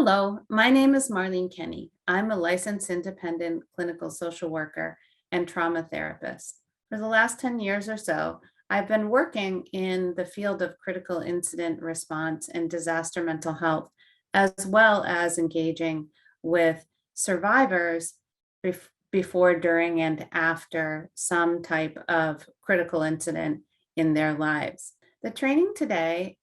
Hello, my name is Marlene Kenny. I'm a licensed independent clinical social worker and trauma therapist. For the last 10 years or so, I've been working in the field of critical incident response and disaster mental health, as well as engaging with survivors before, during, and after some type of critical incident in their lives. The training today,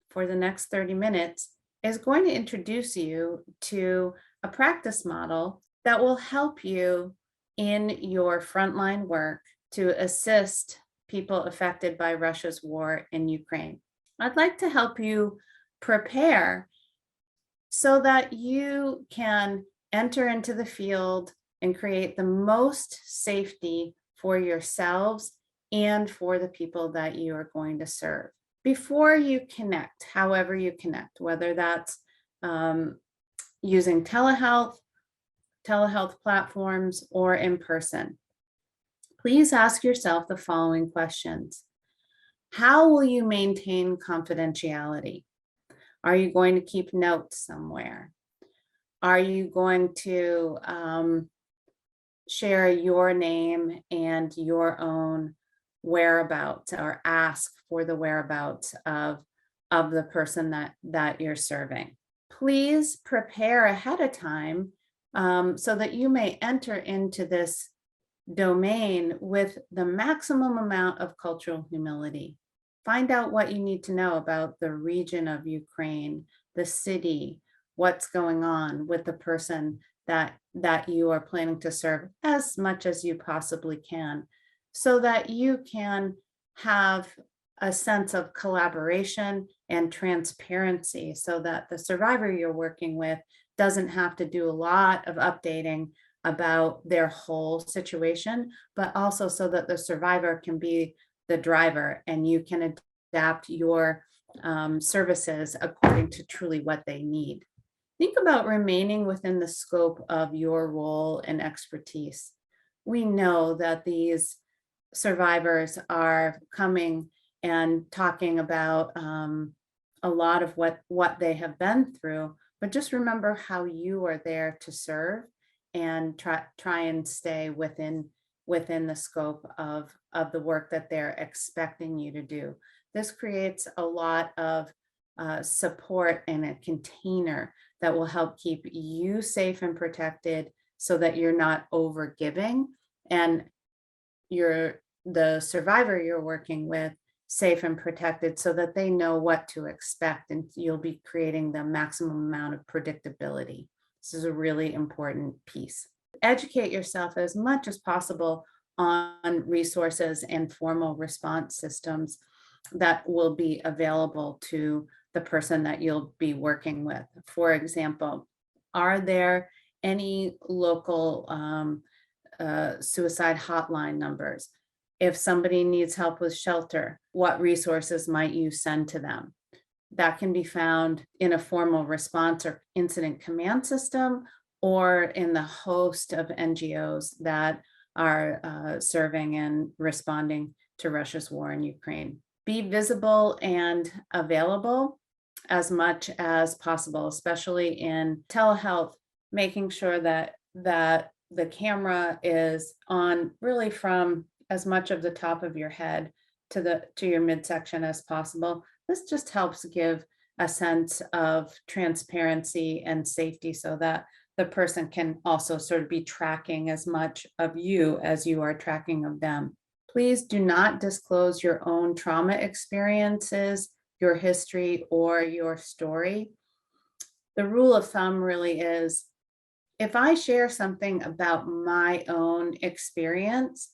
for the next 30 minutes, is going to introduce you to a practice model that will help you in your frontline work to assist people affected by Russia's war in Ukraine. I'd like to help you prepare so that you can enter into the field and create the most safety for yourselves and for the people that you are going to serve. Before you connect, however you connect, whether that's using telehealth platforms, or in person, please ask yourself the following questions. How will you maintain confidentiality? Are you going to keep notes somewhere? Are you going to share your name and your own whereabouts, or ask for the whereabouts of the person that you're serving? Please prepare ahead of time so that you may enter into this domain with the maximum amount of cultural humility. Find out what you need to know about the region of Ukraine, the city, what's going on with the person that you are planning to serve, as much as you possibly can, so that you can have a sense of collaboration and transparency, so that the survivor you're working with doesn't have to do a lot of updating about their whole situation, but also so that the survivor can be the driver and you can adapt your services according to truly what they need. Think about remaining within the scope of your role and expertise. We know that these survivors are coming and talking about a lot of what they have been through, but just remember how you are there to serve, and try and stay within the scope of the work that they're expecting you to do. This creates a lot of support and a container that will help keep you safe and protected, so that you're not over giving, and the survivor you're working with safe and protected, so that they know what to expect, and you'll be creating the maximum amount of predictability. This is a really important piece. Educate yourself as much as possible on resources and formal response systems that will be available to the person that you'll be working with. For example, are there any local suicide hotline numbers? If somebody needs help with shelter, what resources might you send to them? That can be found in a formal response or incident command system, or in the host of NGOs that are serving and responding to Russia's war in Ukraine. Be visible and available as much as possible, especially in telehealth, making sure that the camera is on really from as much of the top of your head to your midsection as possible. This just helps give a sense of transparency and safety, so that the person can also sort of be tracking as much of you as you are tracking of them. Please do not disclose your own trauma experiences, your history, or your story. The rule of thumb really is, if I share something about my own experience,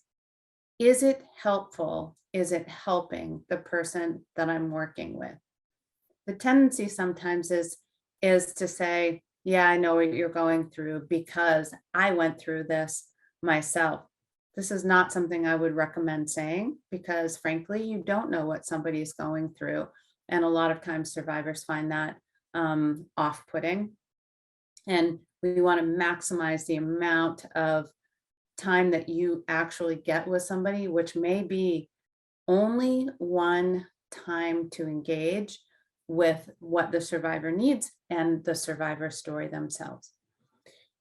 is it helpful? Is it helping the person that I'm working with? The tendency sometimes is to say, yeah, I know what you're going through because I went through this myself. This is not something I would recommend saying, because frankly, you don't know what somebody's going through. And a lot of times survivors find that off-putting. And we want to maximize the amount of time that you actually get with somebody, which may be only one time to engage, with what the survivor needs and the survivor story themselves.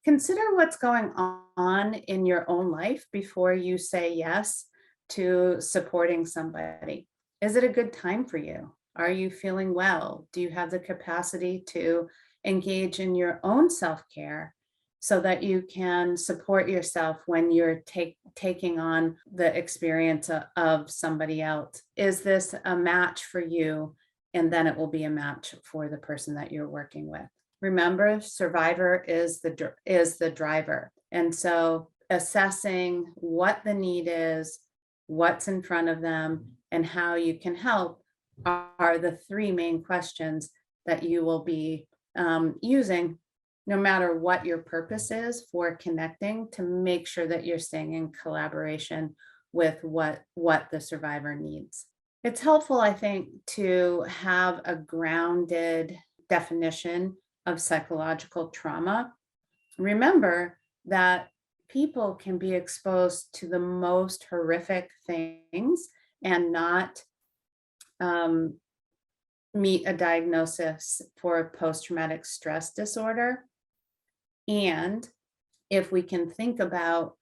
Consider what's going on in your own life before you say yes to supporting somebody. Is it a good time for you? Are you feeling well? Do you have the capacity to engage in your own self-care so that you can support yourself when you're taking on the experience of somebody else? Is this a match for you? And then it will be a match for the person that you're working with. Remember, survivor is the driver. And so assessing what the need is, what's in front of them, and how you can help are the three main questions that you will be using no matter what your purpose is for connecting, to make sure that you're staying in collaboration with what the survivor needs. It's helpful, I think, to have a grounded definition of psychological trauma. Remember that people can be exposed to the most horrific things and not meet a diagnosis for post-traumatic stress disorder. And if we can think about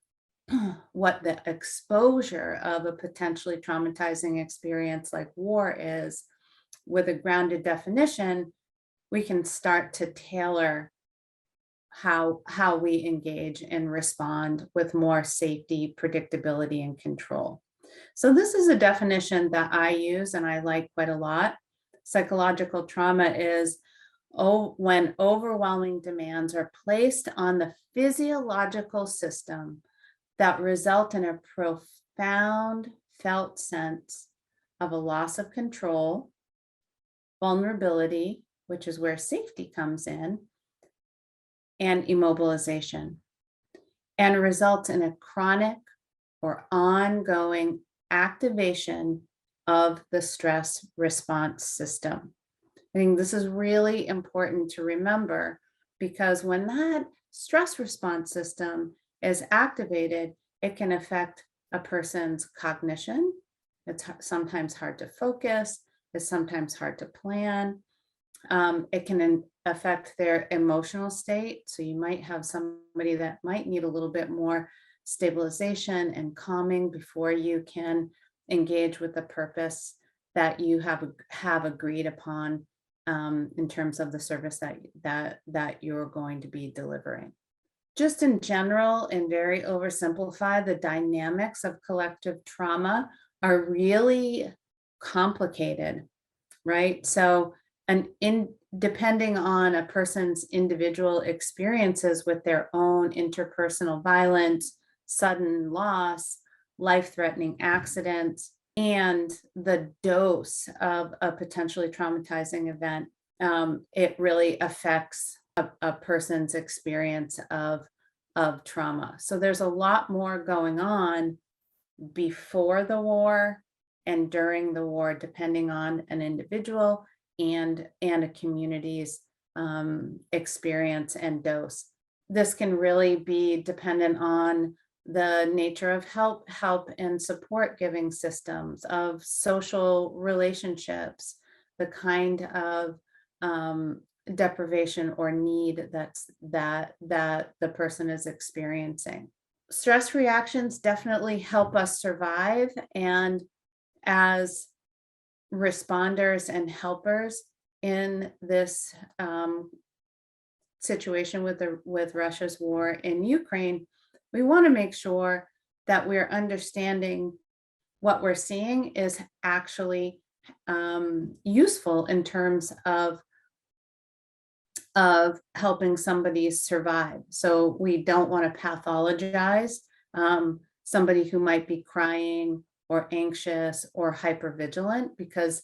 what the exposure of a potentially traumatizing experience like war is with a grounded definition, we can start to tailor how we engage and respond with more safety, predictability, and control. So this is a definition that I use and I like quite a lot. Psychological trauma is when overwhelming demands are placed on the physiological system that result in a profound felt sense of a loss of control, vulnerability, which is where safety comes in, and immobilization, and results in a chronic or ongoing activation of the stress response system. I think this is really important to remember, because when that stress response system is activated, it can affect a person's cognition. It's sometimes hard to focus, it's sometimes hard to plan. It can affect their emotional state. So you might have somebody that might need a little bit more stabilization and calming before you can engage with the purpose that you have agreed upon in terms of the service that you're going to be delivering. Just in general, and very oversimplified, the dynamics of collective trauma are really complicated, right? So depending on a person's individual experiences with their own interpersonal violence, sudden loss, life-threatening accidents, and the dose of a potentially traumatizing event, it really affects a person's experience of trauma. So there's a lot more going on before the war and during the war, depending on an individual and a community's experience and dose. This can really be dependent on the nature of help and support giving systems, of social relationships, the kind of deprivation or need that the person is experiencing. Stress reactions definitely help us survive, and as responders and helpers in this situation with Russia's war in Ukraine, we want to make sure that we're understanding what we're seeing is actually useful in terms of helping somebody survive. So we don't want to pathologize somebody who might be crying or anxious or hypervigilant, because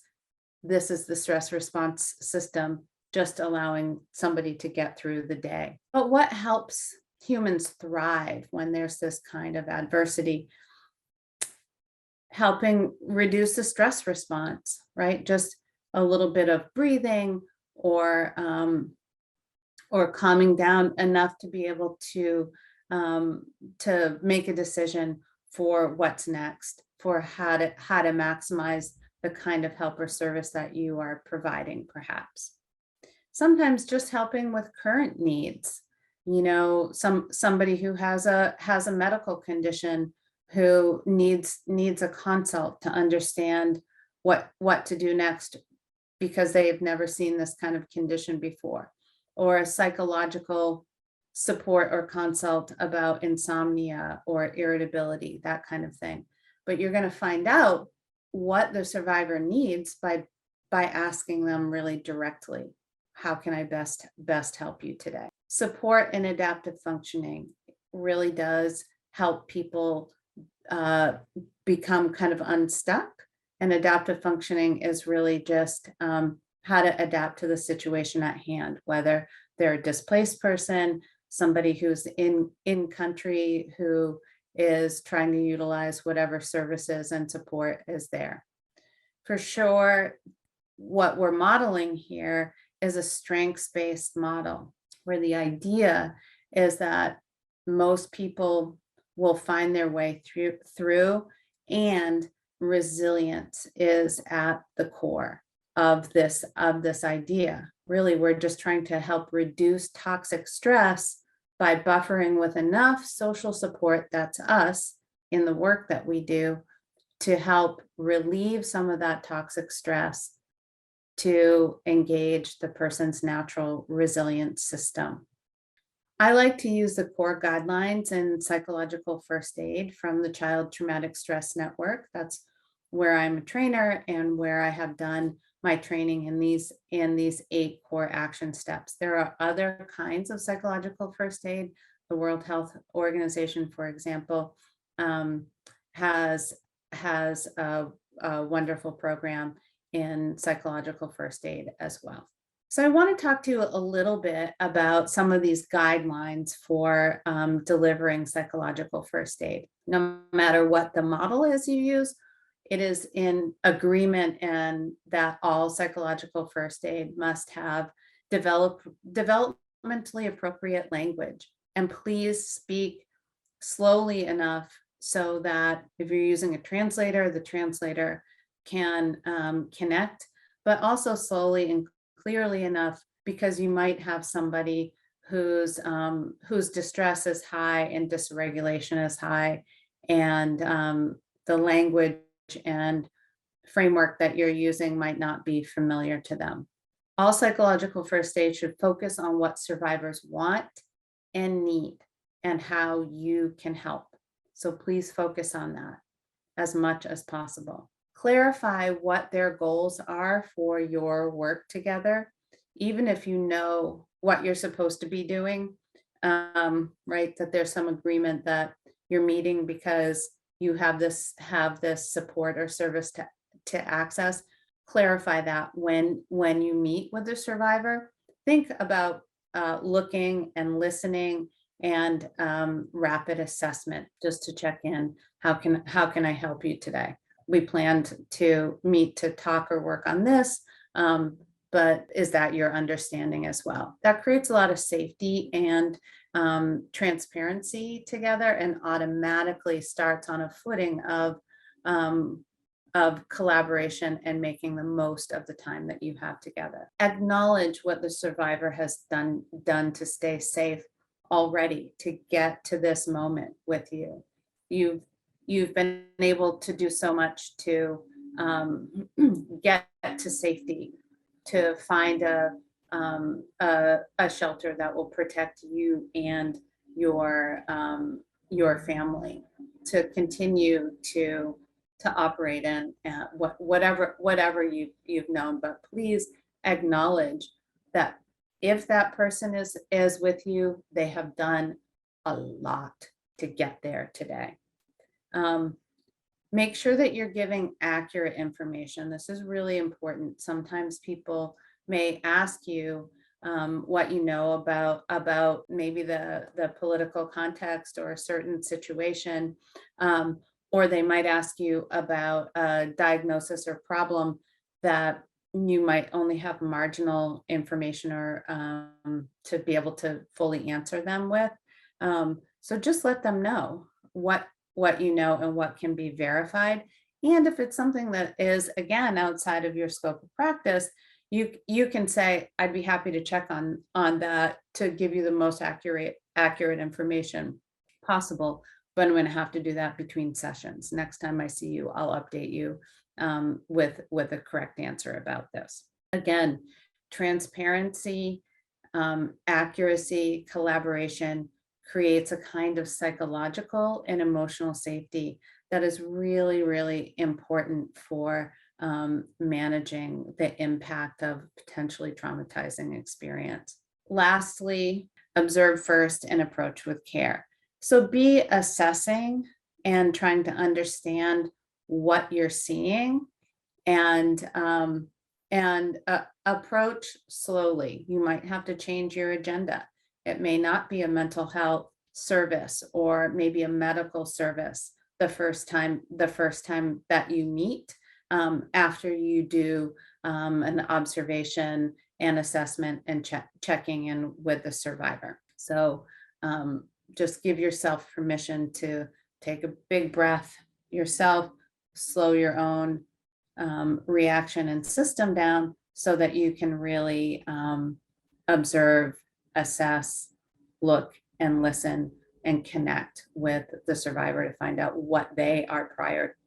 this is the stress response system just allowing somebody to get through the day. But what helps humans thrive when there's this kind of adversity? Helping reduce the stress response, right? Just a little bit of breathing or calming down enough to be able to make a decision for what's next, for how to maximize the kind of help or service that you are providing, perhaps. Sometimes just helping with current needs. You know, somebody who has a medical condition who needs a consult to understand what to do next because they've never seen this kind of condition before, or a psychological support or consult about insomnia or irritability, that kind of thing. But you're going to find out what the survivor needs by asking them really directly, how can I best help you today? Support and adaptive functioning really does help people become kind of unstuck. And adaptive functioning is really just how to adapt to the situation at hand, whether they're a displaced person, somebody who's in country who is trying to utilize whatever services and support is there. For sure, what we're modeling here is a strengths-based model, where the idea is that most people will find their way through, and resilience is at the core of this idea. Really, we're just trying to help reduce toxic stress by buffering with enough social support, that's us in the work that we do, to help relieve some of that toxic stress to engage the person's natural resilient system. I like to use the core guidelines in psychological first aid from the Child Traumatic Stress Network. That's where I'm a trainer and where I have done my training in these 8 core action steps. There are other kinds of psychological first aid. The World Health Organization, for example, has a wonderful program in psychological first aid as well. So I want to talk to you a little bit about some of these guidelines for delivering psychological first aid. No matter what the model is you use, it is in agreement and that all psychological first aid must have developmentally appropriate language. And please speak slowly enough so that if you're using a translator, the translator can connect, but also slowly and clearly enough, because you might have somebody whose distress is high and dysregulation is high, and the language and framework that you're using might not be familiar to them. All psychological first aid should focus on what survivors want and need and how you can help. So please focus on that as much as possible. Clarify what their goals are for your work together, even if you know what you're supposed to be doing, right? That there's some agreement that you're meeting because you have this support or service to access. Clarify that when you meet with the survivor. Think about looking and listening and rapid assessment, just to check in. How can I help you today? We planned to meet to talk or work on this, but is that your understanding as well? That creates a lot of safety and transparency together, and automatically starts on a footing of collaboration and making the most of the time that you have together. Acknowledge what the survivor has done to stay safe already, to get to this moment with you. You've been able to do so much to get to safety, to find a shelter that will protect you and your family, to continue to operate in whatever you've known. But please acknowledge that if that person is with you, they have done a lot to get there today. Make sure that you're giving accurate information. This is really important. Sometimes people may ask you what you know about maybe the political context or a certain situation, or they might ask you about a diagnosis or problem that you might only have marginal information or to be able to fully answer them with. So just let them know what you know and what can be verified, And if it's something that is, again, outside of your scope of practice, you can say, I'd be happy to check on that to give you the most accurate information possible, but I'm going to have to do that between sessions. Next time I see you, I'll update you with a correct answer about this. Again, transparency, accuracy, collaboration creates a kind of psychological and emotional safety that is really, really important for managing the impact of potentially traumatizing experience. Lastly, observe first and approach with care. So be assessing and trying to understand what you're seeing, and approach slowly. You might have to change your agenda. It may not be a mental health service or maybe a medical service the first time that you meet, after you do an observation and assessment and checking in with the survivor. So just give yourself permission to take a big breath yourself, slow your own reaction and system down so that you can really observe, assess, look, and listen and connect with the survivor to find out what they are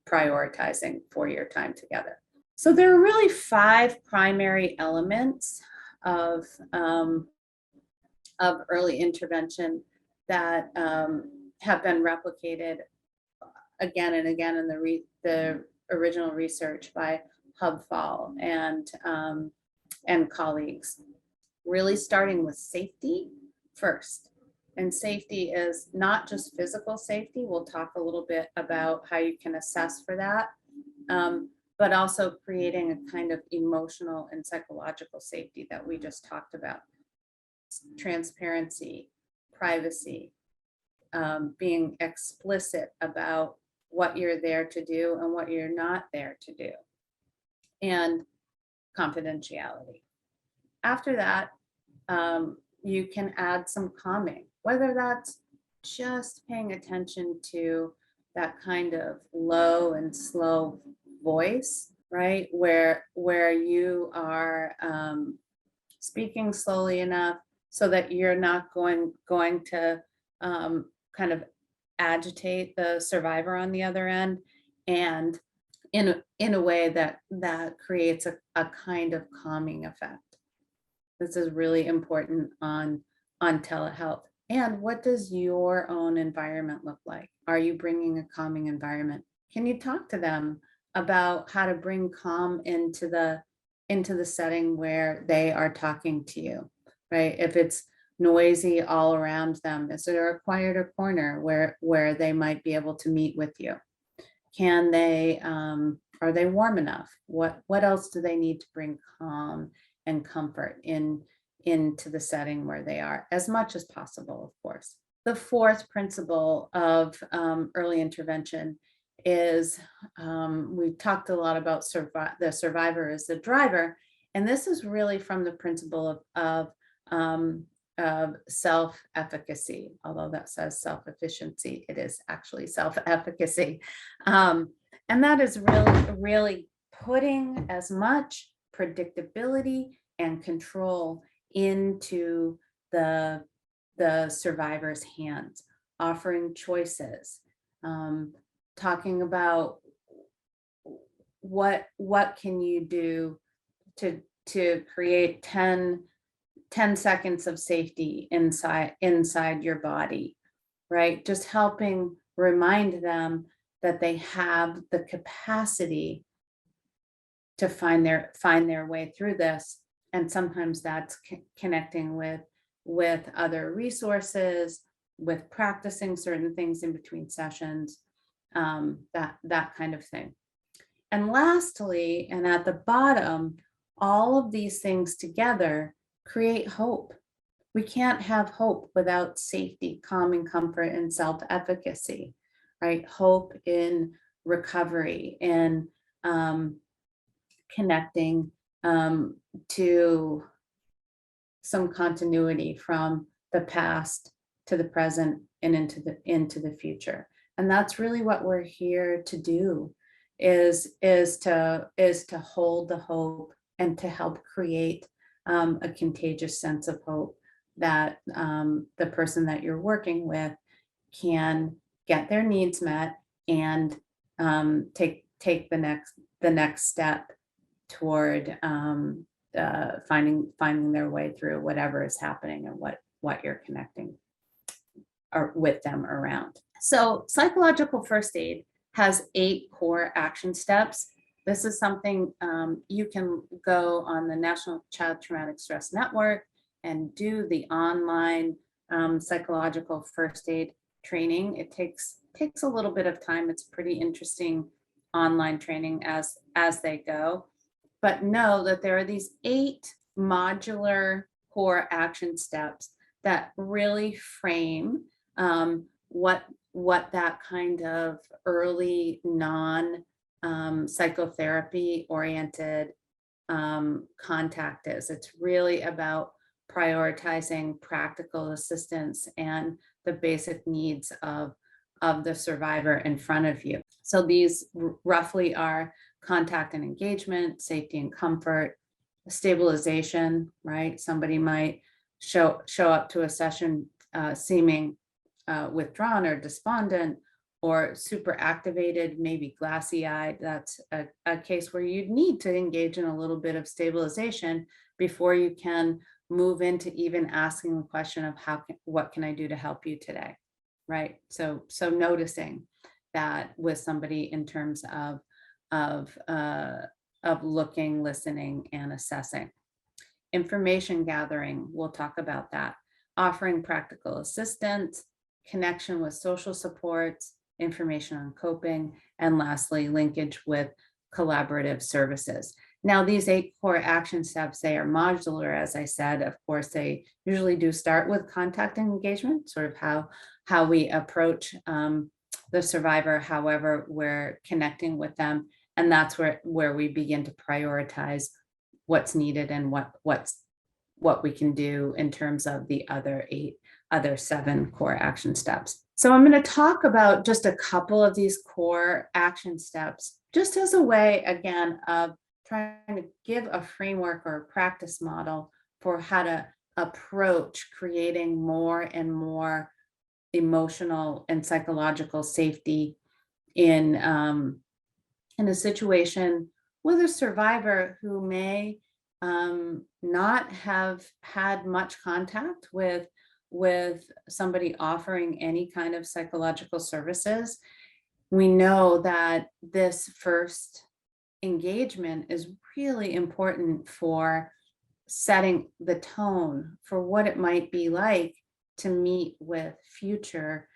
prioritizing for your time together. So there are really 5 primary elements of early intervention that have been replicated again and again in the original research by Hubfall and colleagues, really starting with safety first. And safety is not just physical safety. We'll talk a little bit about how you can assess for that, but also creating a kind of emotional and psychological safety that we just talked about. Transparency, privacy, being explicit about what you're there to do and what you're not there to do, and confidentiality. After that, you can add some calming, whether that's just paying attention to that kind of low and slow voice, right? Where you are speaking slowly enough so that you're not going to kind of agitate the survivor on the other end, and in a way that creates a kind of calming effect. This is really important on telehealth. And what does your own environment look like? Are you bringing a calming environment? Can you talk to them about how to bring calm into the setting where they are talking to you, right? If it's noisy all around them, is there a quieter corner where they might be able to meet with you? Can they, are they warm enough? What else do they need to bring calm and comfort into the setting where they are, as much as possible, of course. The 4th principle of early intervention is, we talked a lot about the survivor as the driver, and this is really from the principle of self-efficacy, although that says self-efficiency, it is actually self-efficacy. And that is really putting as much predictability and control into the survivor's hands, offering choices, talking about what can you do to create 10 seconds of safety inside your body, right? Just helping remind them that they have the capacity to find their way through this. And sometimes that's connecting with other resources, with practicing certain things in between sessions, that kind of thing. And lastly, and at the bottom, all of these things together create hope. We can't have hope without safety, calming, comfort, and self-efficacy, right? Hope in recovery, in connecting to some continuity from the past to the present and into the future. And that's really what we're here to do, is to hold the hope and to help create a contagious sense of hope that the person that you're working with can get their needs met and take the next step toward finding their way through whatever is happening and what you're connecting or with them around. So psychological first aid has 8 core action steps. This is something you can go on the National Child Traumatic Stress Network and do the online psychological first aid training. It takes a little bit of time. It's pretty interesting online training as they go. But know that there are these 8 modular core action steps that really frame what that kind of early psychotherapy oriented contact is. It's really about prioritizing practical assistance and the basic needs of the survivor in front of you. So these roughly are contact and engagement, safety and comfort, stabilization, right? Somebody might show up to a session seeming withdrawn or despondent or super activated, maybe glassy-eyed. That's a case where you'd need to engage in a little bit of stabilization before you can move into even asking the question of what can I do to help you today, right? So noticing that with somebody in terms of looking, listening, and assessing. Information gathering, we'll talk about that. Offering practical assistance, connection with social supports, information on coping, and lastly, linkage with collaborative services. Now, these 8 core action steps, they are modular, as I said. Of course, they usually do start with contact and engagement, sort of how we approach the survivor, however we're connecting with them. And that's where we begin to prioritize what's needed and what we can do in terms of the other 7 core action steps. So I'm going to talk about just a couple of these core action steps, just as a way, again, of trying to give a framework or a practice model for how to approach creating more and more emotional and psychological safety in a situation with a survivor who may not have had much contact with somebody offering any kind of psychological services. We know that this first engagement is really important for setting the tone for what it might be like to meet with future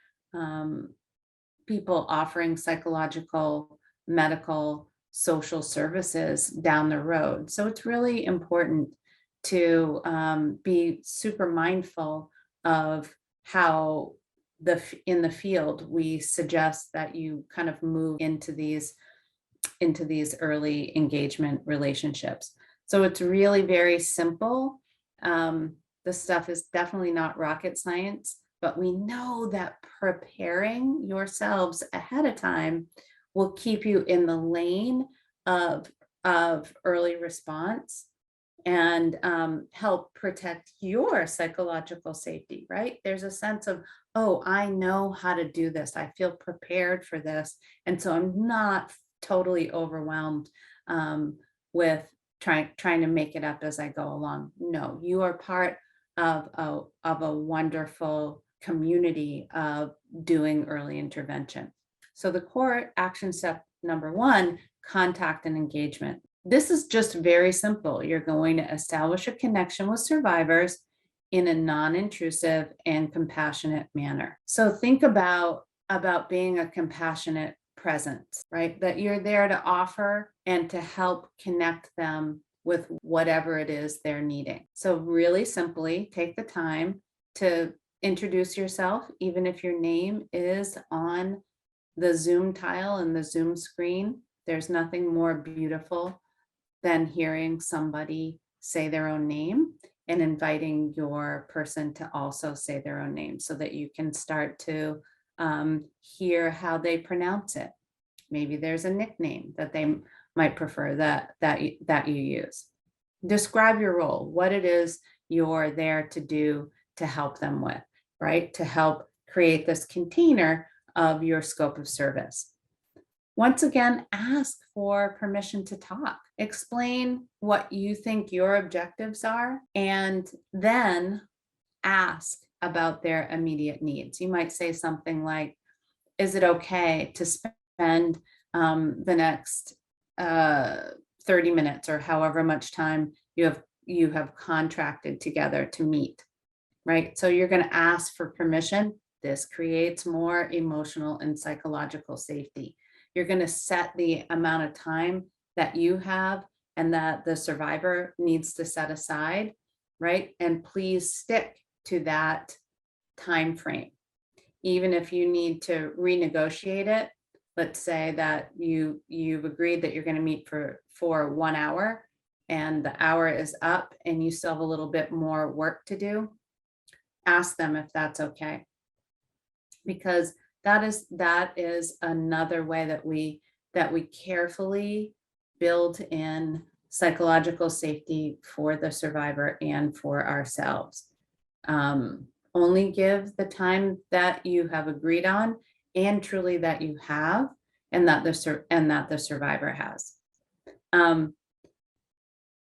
people offering psychological, medical, social services down the road. So it's really important to be super mindful of how in the field we suggest that you kind of move into these early engagement relationships. So it's really very simple. This stuff is definitely not rocket science, but we know that preparing yourselves ahead of time will keep you in the lane of early response and help protect your psychological safety, right? There's a sense of, oh, I know how to do this. I feel prepared for this. And so I'm not totally overwhelmed with trying to make it up as I go along. No, you are part of a wonderful community of doing early intervention. So the core action step number 1, contact and engagement. This is just very simple. You're going to establish a connection with survivors in a non-intrusive and compassionate manner. So think about being a compassionate presence, right? That you're there to offer and to help connect them with whatever it is they're needing. So really simply take the time to introduce yourself, even if your name is on the Zoom tile and the Zoom screen. There's nothing more beautiful than hearing somebody say their own name and inviting your person to also say their own name so that you can start to hear how they pronounce it, Maybe there's a nickname that they might prefer that you use. Describe your role, what it is you're there to do to help them with, right? To help create this container of your scope of service. Once again, ask for permission to talk. Explain what you think your objectives are, and then ask about their immediate needs. You might say something like, is it okay to spend the next 30 minutes or however much time you have contracted together to meet, right? So you're going to ask for permission. This creates more emotional and psychological safety. You're going to set the amount of time that you have and that the survivor needs to set aside, right? And please stick to that time frame. Even if you need to renegotiate it, let's say that you've agreed that you're going to meet for 1 hour and the hour is up and you still have a little bit more work to do, ask them if that's okay. Because that is another way that we carefully build in psychological safety for the survivor and for ourselves. Only give the time that you have agreed on and truly that you have and that the survivor has.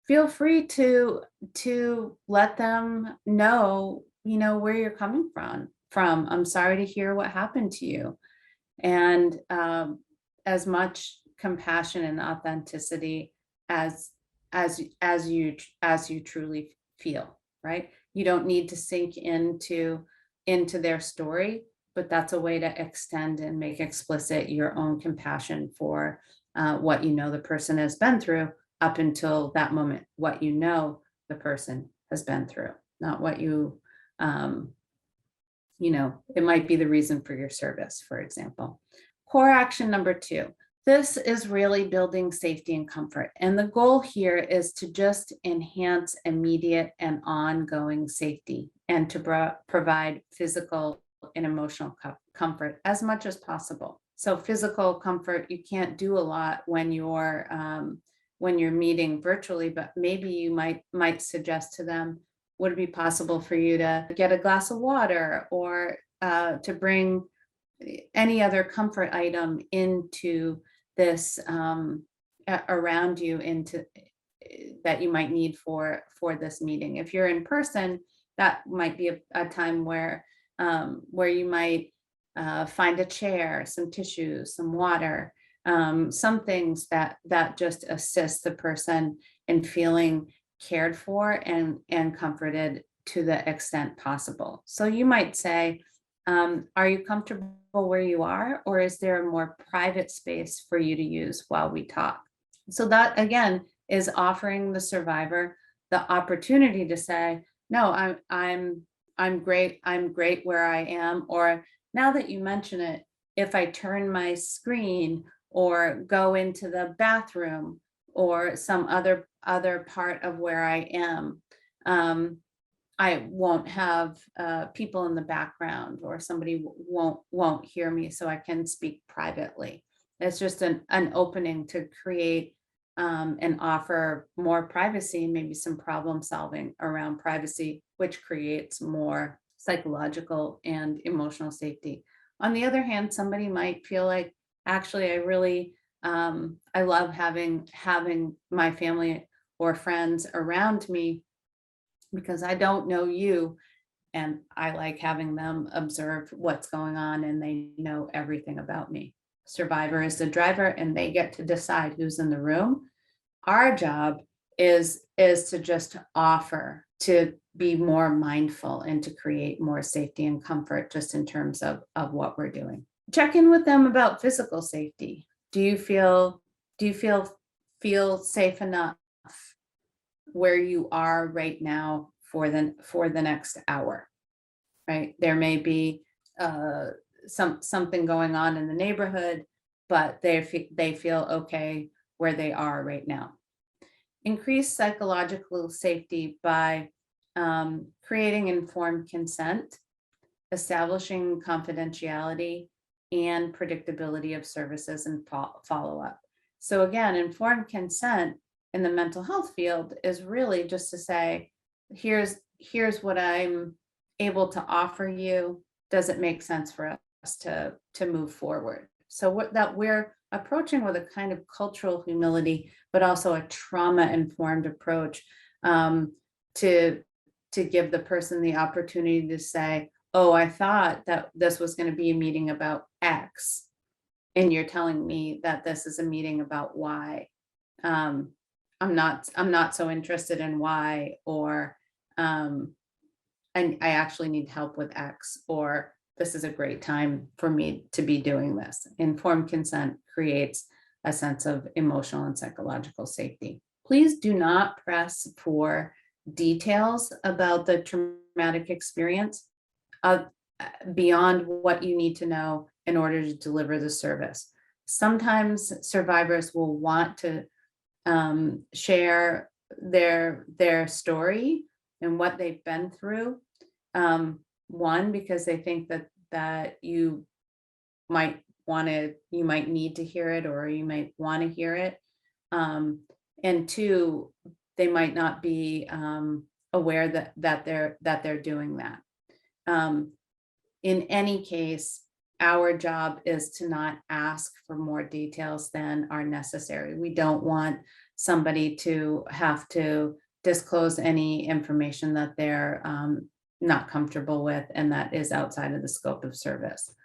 Feel free to let them know, where you're coming from. I'm sorry to hear what happened to you. And as much compassion and authenticity as you truly feel, right? You don't need to sink into their story, but that's a way to extend and make explicit your own compassion for what the person has been through up until that moment, what the person has been through, not what it might be the reason for your service, for example. Core action number 2. This is really building safety and comfort. And the goal here is to just enhance immediate and ongoing safety and to provide physical and emotional comfort as much as possible. So physical comfort, you can't do a lot when you're meeting virtually, but maybe you might suggest to them, would it be possible for you to get a glass of water or to bring any other comfort item into this around you that you might need for this meeting? If you're in person, that might be a time where you might find a chair, some tissues, some water, some things that just assist the person in feeling cared for and comforted to the extent possible. So you might say, are you comfortable where you are, or is there a more private space for you to use while we talk? So that again is offering the survivor the opportunity to say, no, I'm great where I am, or now that you mention it, if I turn my screen or go into the bathroom or some other part of where I am, I won't have people in the background, or somebody won't hear me, so I can speak privately. It's just an opening to create and offer more privacy, maybe some problem solving around privacy, which creates more psychological and emotional safety. On the other hand, somebody might feel like, actually, I really I love having my family or friends around me because I don't know you, and I like having them observe what's going on and they know everything about me. Survivor is the driver and they get to decide who's in the room. Our job is to just offer to be more mindful and to create more safety and comfort just in terms of what we're doing. Check in with them about physical safety. Do you feel safe enough where you are right now for the next hour, right? There may be something going on in the neighborhood, but they feel okay where they are right now. Increase psychological safety by creating informed consent, establishing confidentiality, and predictability of services and follow-up. So again, informed consent in the mental health field is really just to say, here's what I'm able to offer you. Does it make sense for us to move forward? So what that we're approaching with a kind of cultural humility, but also a trauma-informed approach, to give the person the opportunity to say, oh, I thought that this was going to be a meeting about X, and you're telling me that this is a meeting about Y. I'm not so interested in Y, or and I actually need help with X, or this is a great time for me to be doing this. Informed consent creates a sense of emotional and psychological safety. Please do not press for details about the traumatic experience beyond what you need to know in order to deliver the service. Sometimes survivors will want to share their story and what they've been through. One, because they think that you might need to hear it, or you might want to hear it. And two, they might not be aware that they're doing that. In any case, our job is to not ask for more details than are necessary. We don't want somebody to have to disclose any information that they're not comfortable with and that is outside of the scope of service.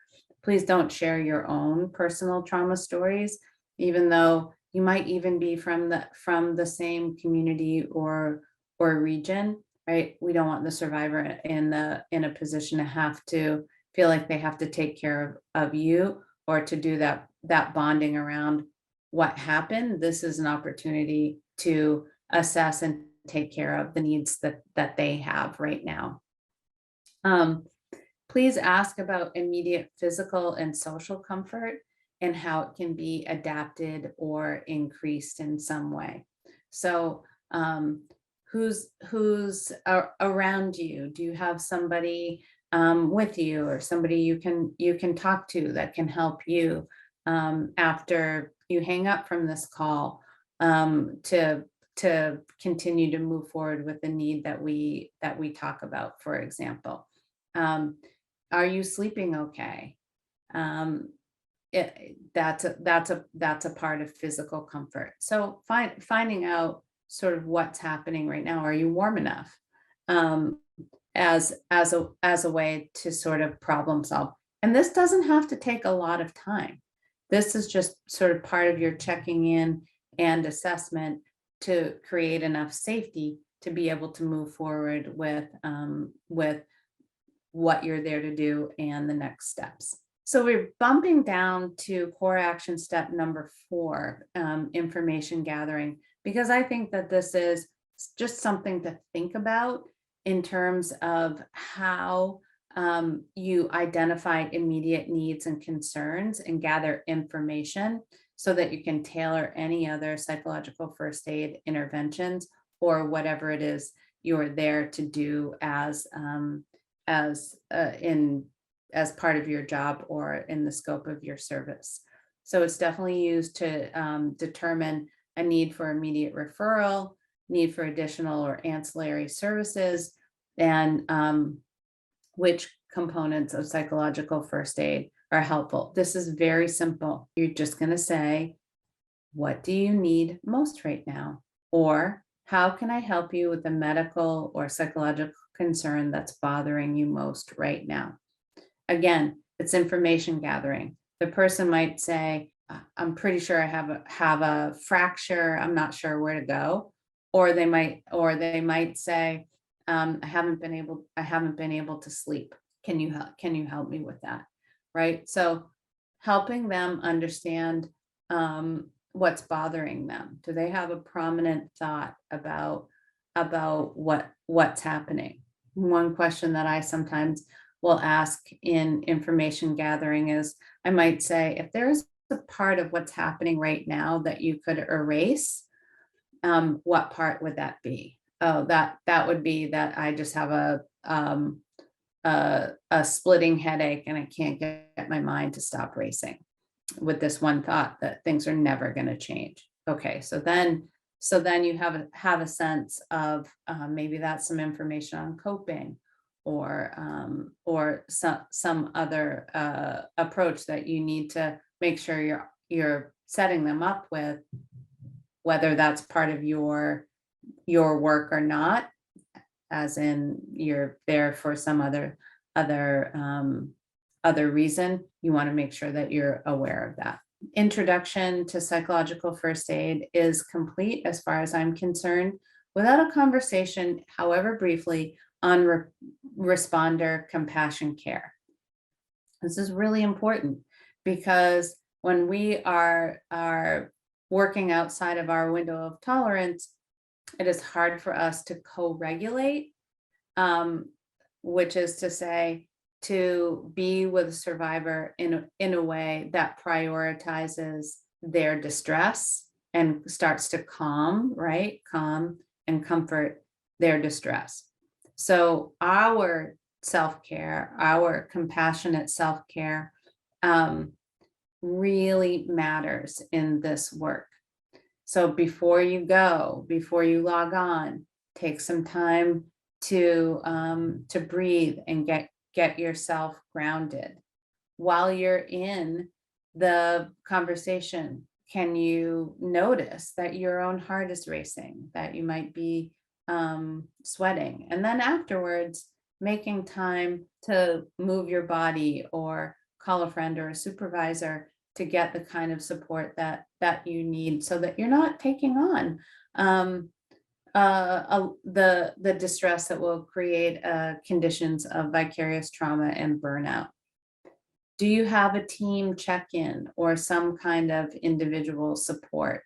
Please don't share your own personal trauma stories, even though you might even be from the same community or region, right? We don't want the survivor in a position to have to feel like they have to take care of you, or to do that bonding around what happened. This is an opportunity to assess and take care of the needs that they have right now. Please ask about immediate physical and social comfort and how it can be adapted or increased in some way. So who's around you? Do you have somebody with you, or somebody you can talk to that can help you after you hang up from this call, to continue to move forward with the need that we talk about, for example? Are you sleeping okay? That's a part of physical comfort. So finding out sort of what's happening right now. Are you warm enough? As a way to sort of problem solve. And this doesn't have to take a lot of time. This is just sort of part of your checking in and assessment to create enough safety to be able to move forward with what you're there to do and the next steps. So we're bumping down to core action step number 4, information gathering, because I think that this is just something to think about in terms of how you identify immediate needs and concerns and gather information so that you can tailor any other psychological first aid interventions or whatever it is you're there to do as part of your job or in the scope of your service. So it's definitely used to determine a need for immediate referral, need for additional or ancillary services, and which components of psychological first aid are helpful. This is very simple. You're just going to say, what do you need most right now? Or how can I help you with a medical or psychological concern that's bothering you most right now? Again, it's information gathering. The person might say, I'm pretty sure I have a fracture. I'm not sure where to go. Or they might say, I haven't been able to sleep. Can you help me with that? Right. So helping them understand what's bothering them. Do they have a prominent thought about what's happening? One question that I sometimes will ask in information gathering is, I might say, if there's a part of what's happening right now that you could erase, what part would that be? Oh, that would be that I just have a splitting headache and I can't get get my mind to stop racing with this one thought that things are never going to change. Okay, so then you have a sense of maybe that's some information on coping, or some other approach that you need to make sure you're setting them up with, whether that's part of your work or not, as in you're there for some other reason. You want to make sure that you're aware of that. Introduction to psychological first aid is complete as far as I'm concerned without a conversation, however briefly, on responder compassion care. This is really important because when we are working outside of our window of tolerance, it is hard for us to co-regulate, which is to say, to be with a survivor in a way that prioritizes their distress and starts to calm and comfort their distress. So our self-care, our compassionate self-care, really matters in this work. So before you log on, take some time to breathe and get yourself grounded. While you're in the conversation, can you notice that your own heart is racing, that you might be sweating? And then afterwards, making time to move your body or call a friend or a supervisor to get the kind of support that you need, so that you're not taking on the distress that will create conditions of vicarious trauma and burnout. Do you have a team check-in or some kind of individual support?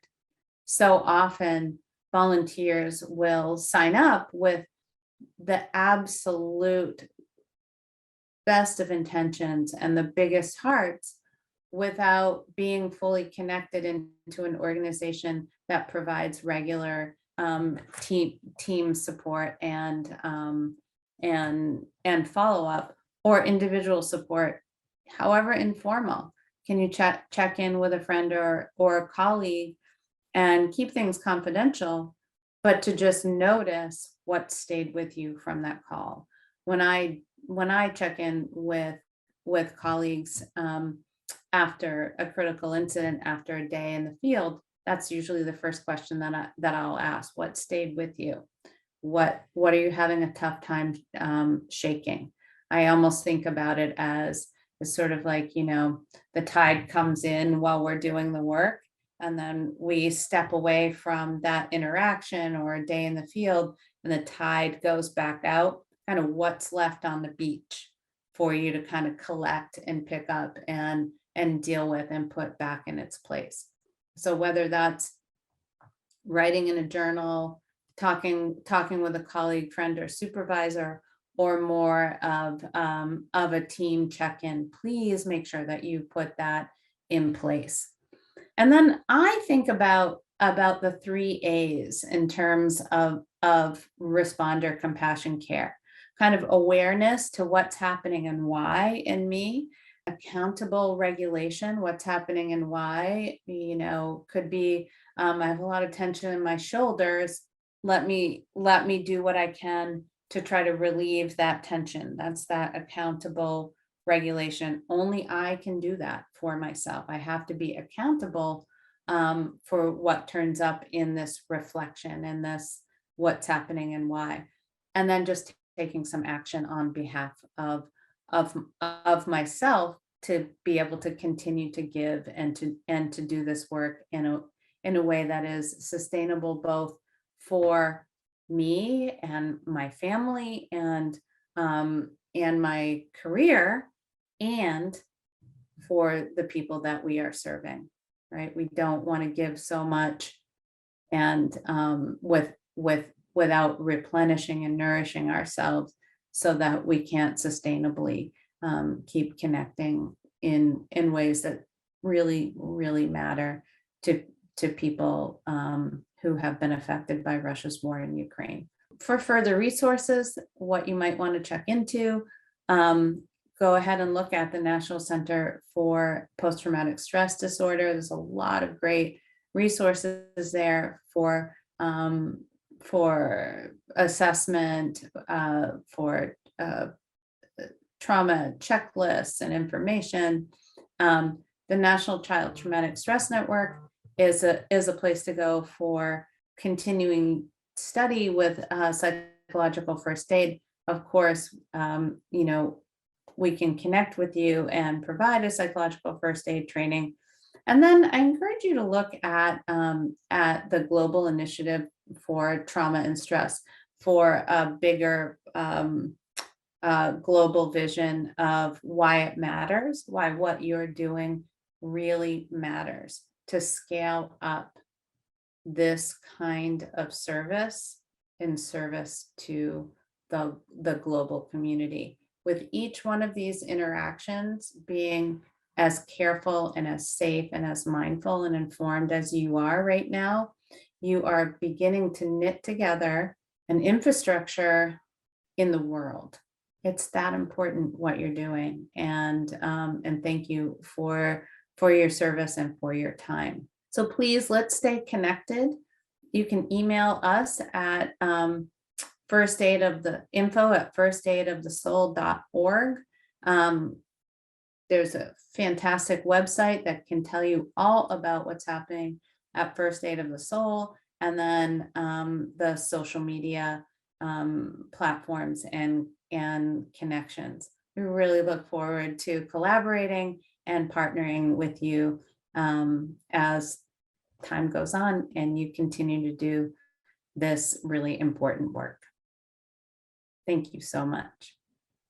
So often volunteers will sign up with the absolute best of intentions and the biggest hearts without being fully connected into an organization that provides regular team support and follow-up, or individual support, however informal. Can you check in with a friend or a colleague and keep things confidential, but to just notice what stayed with you from that call? When I check in with colleagues after a critical incident, after a day in the field, that's usually the first question that I'll ask. What stayed with you? What are you having a tough time shaking? I almost think about it as sort of like, the tide comes in while we're doing the work, and then we step away from that interaction or a day in the field, and the tide goes back out. Kind of what's left on the beach for you to kind of collect and pick up and deal with and put back in its place. So whether that's writing in a journal, talking with a colleague, friend, or supervisor, or more of a team check-in, please make sure that you put that in place. And then I think about the 3 A's in terms of responder compassion care. Kind of awareness to what's happening and why in me. Accountable regulation, what's happening and why, could be, I have a lot of tension in my shoulders. Let me do what I can to try to relieve that tension. That's that accountable regulation. Only I can do that for myself. I have to be accountable for what turns up in this reflection and this what's happening and why. And then just taking some action on behalf of myself to be able to continue to give and to do this work in a way that is sustainable, both for me and my family and my career, and for the people that we are serving. Right? We don't want to give so much and without replenishing and nourishing ourselves, so that we can't sustainably keep connecting in ways that really, really matter to people who have been affected by Russia's war in Ukraine. For further resources, what you might want to check into, go ahead and look at the National Center for Post-Traumatic Stress Disorder. There's a lot of great resources there for assessment, for trauma checklists and information. The National Child Traumatic Stress Network is a place to go for continuing study with psychological first aid. Of course, you know, we can connect with you and provide a psychological first aid training. And then I encourage you to look at the global initiative for trauma and stress for a bigger global vision of why it matters, why what you're doing really matters, to scale up this kind of service in service to the global community. With each one of these interactions being as careful and as safe and as mindful and informed as you are right now, you are beginning to knit together an infrastructure in the world. It's that important what you're doing, and thank you for your service and for your time. So please, let's stay connected. You can email us at info@firstaidofthesoul.org. There's a fantastic website that can tell you all about what's happening at First Aid of the Soul, and then the social media platforms and connections. We really look forward to collaborating and partnering with you as time goes on and you continue to do this really important work. Thank you so much.